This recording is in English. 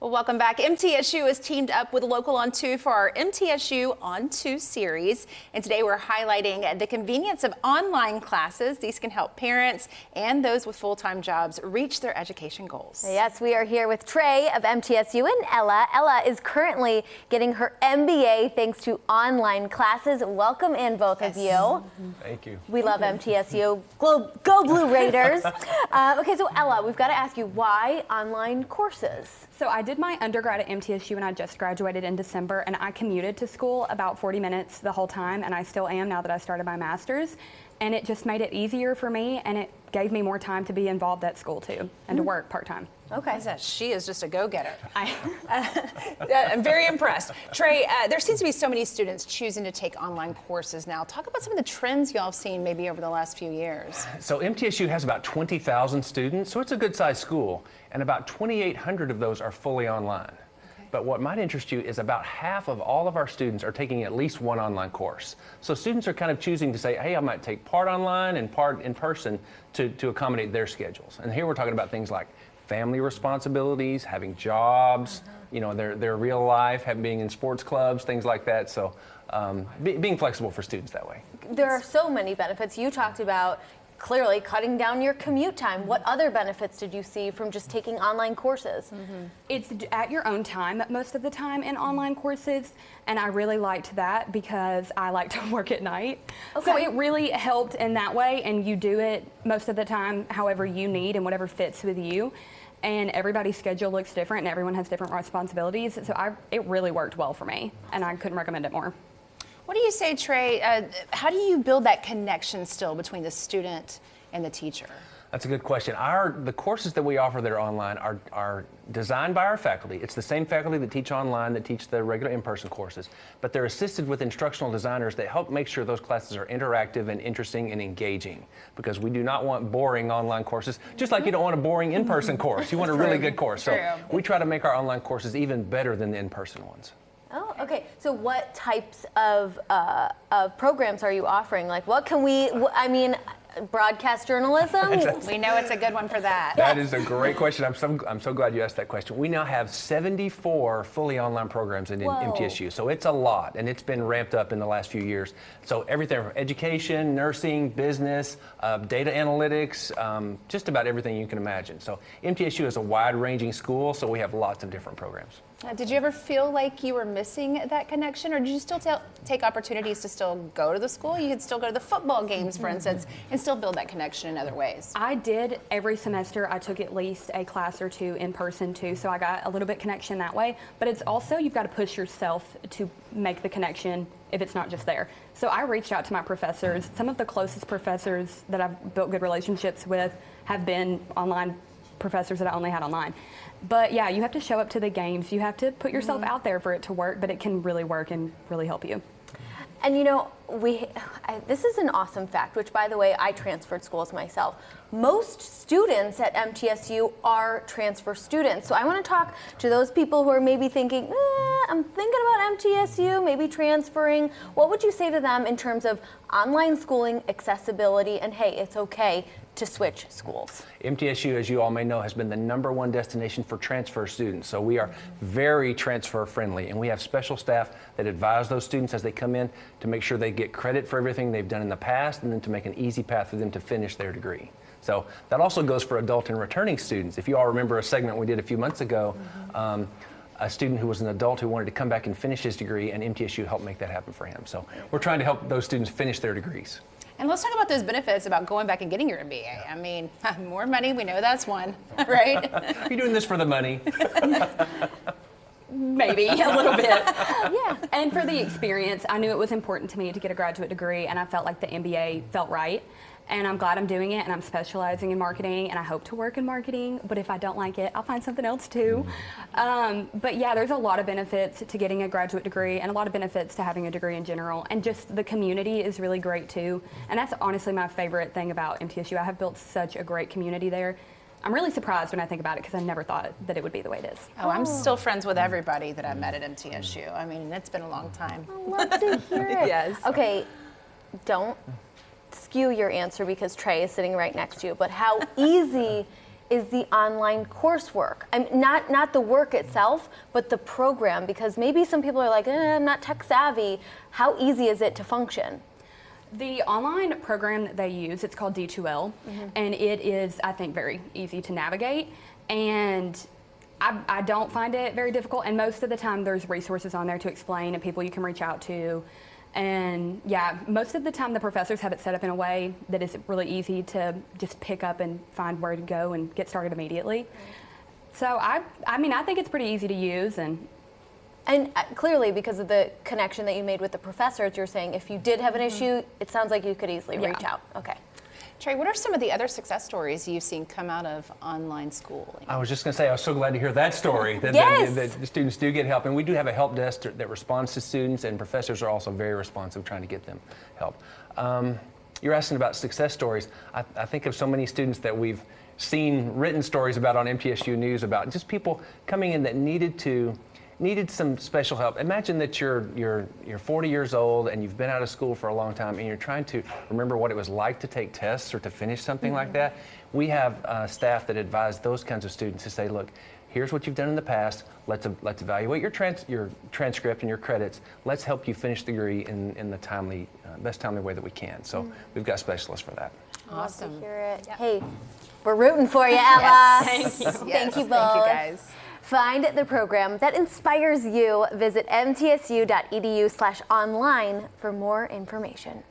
Well, welcome back. MTSU has teamed up with Local on 2 for our MTSU on 2 series. And today we're highlighting the convenience of online classes. These can help parents and those with full-time jobs reach their education goals. Yes, we are here with Trey of MTSU and Ella. Ella is currently getting her MBA thanks to online classes. Welcome in, both of you. Thank you. We love MTSU. Go Blue Raiders. Okay, so Ella, we've got to ask you, why online courses? So I did my undergrad at MTSU and I just graduated in December, and I commuted to school about 40 minutes the whole time, and I still am now that I started my master's. And it just made it easier for me, and it gave me more time to be involved at school too, and to work part-time. Okay. She is just a go-getter. I'm very impressed. Trey, there seems to be so many students choosing to take online courses now. Talk about some of the trends y'all have seen maybe over the last few years. So MTSU has about 20,000 students, so it's a good-sized school, and about 2,800 of those are fully online. But what might interest you is about half of all of our students are taking at least one online course. So students are kind of choosing to say, hey, I might take part online and part in person to accommodate their schedules. And here we're talking about things like family responsibilities, having jobs, you know, their real life, being in sports clubs, things like that. So being flexible for students that way. There are so many benefits. You talked about clearly cutting down your commute time. What other benefits did you see from just taking online courses? It's at your own time most of the time in online courses, and I really liked that because I like to work at night. So it really helped in that way, and you do it most of the time however you need and whatever fits with you. And everybody's schedule looks different and everyone has different responsibilities. So it really worked well for me, and I couldn't recommend it more. What do you say, Trey? How do you build that connection still between the student and the teacher? That's a good question. The courses that we offer that are online are designed by our faculty. It's the same faculty that teach online that teach the regular in-person courses, but they're assisted with instructional designers that help make sure those classes are interactive and interesting and engaging, because we do not want boring online courses, just like you don't want a boring in-person course. You want a really good course. So we try to make our online courses even better than the in-person ones. Oh, okay. So what types of programs are you offering? Like, what can we, I mean, broadcast journalism? We know it's a good one for that. That is a great question. I'm so glad you asked that question. We now have 74 fully online programs in MTSU, so it's a lot, and it's been ramped up in the last few years. So everything from education, nursing, business, data analytics, just about everything you can imagine. So MTSU is a wide-ranging school, so we have lots of different programs. Did you ever feel like you were missing that connection, or did you still take opportunities to still go to the school? You could still go to the football games, for instance, and still build that connection in other ways. I did every semester. I took at least a class or two in person too, so I got a little bit connection that way. But it's also, you've got to push yourself to make the connection if it's not just there. So I reached out to my professors. Some of the closest professors that I've built good relationships with have been online professors that I only had online. But yeah, you have to show up to the games. You have to put yourself out there for it to work, but it can really work and really help you. And you know, this is an awesome fact, which by the way, I transferred schools myself. Most students at MTSU are transfer students. So I want to talk to those people who are maybe thinking, I'm thinking about MTSU, maybe transferring. What would you say to them in terms of online schooling, accessibility, and hey, it's okay to switch schools? MTSU, as you all may know, has been the #1 destination for transfer students. So we are very transfer friendly, and we have special staff that advise those students as they come in to make sure they get credit for everything they've done in the past, and then to make an easy path for them to finish their degree. So that also goes for adult and returning students. If you all remember a segment we did a few months ago, a student who was an adult who wanted to come back and finish his degree, and MTSU helped make that happen for him. So we're trying to help those students finish their degrees. And let's talk about those benefits about going back and getting your MBA. I mean, more money, we know that's one, right? Are you doing this for the money? Maybe a little bit. Yeah. And for the experience, I knew it was important to me to get a graduate degree, and I felt like the MBA felt right. And I'm glad I'm doing it, and I'm specializing in marketing, and I hope to work in marketing, but if I don't like it, I'll find something else too. But yeah, there's a lot of benefits to getting a graduate degree, and a lot of benefits to having a degree in general, and just the community is really great too. And that's honestly my favorite thing about MTSU. I have built such a great community there. I'm really surprised when I think about it, because I never thought that it would be the way it is. Oh, I'm still friends with everybody that I met at MTSU. I mean, it's been a long time. I love to hear it. Yes. Okay, don't skew your answer because Trey is sitting right next to you, but how easy is the online coursework? Not the work itself, but the program, because maybe some people are like, I'm not tech savvy. How easy is it to function? The online program that they use, it's called D2L, and it is, I think, very easy to navigate. And I don't find it very difficult, and most of the time there's resources on there to explain and people you can reach out to. And yeah, most of the time the professors have it set up in a way that is really easy to just pick up and find where to go and get started immediately. So I think it's pretty easy to use. And clearly, because of the connection that you made with the professors, you're saying if you did have an issue, it sounds like you could easily reach out. Okay. Trey, what are some of the other success stories you've seen come out of online schooling? I was just going to say, I was so glad to hear that story, that, Yes. that the students do get help. And we do have a help desk that responds to students, and professors are also very responsive trying to get them help. You're asking about success stories. I think of so many students that we've seen written stories about on MTSU News about just people coming in that needed some special help. Imagine that you're 40 years old and you've been out of school for a long time and you're trying to remember what it was like to take tests or to finish something like that. We have staff that advise those kinds of students to say, look, here's what you've done in the past. Let's evaluate your transcript and your credits. Let's help you finish the degree in the best timely way that we can. So we've got specialists for that. Awesome. Love to hear it. Yep. Hey, we're rooting for you, Ella. Yes. Thank you. Yes. Thank you both. Thank you, guys. Find the program that inspires you. Visit mtsu.edu/online for more information.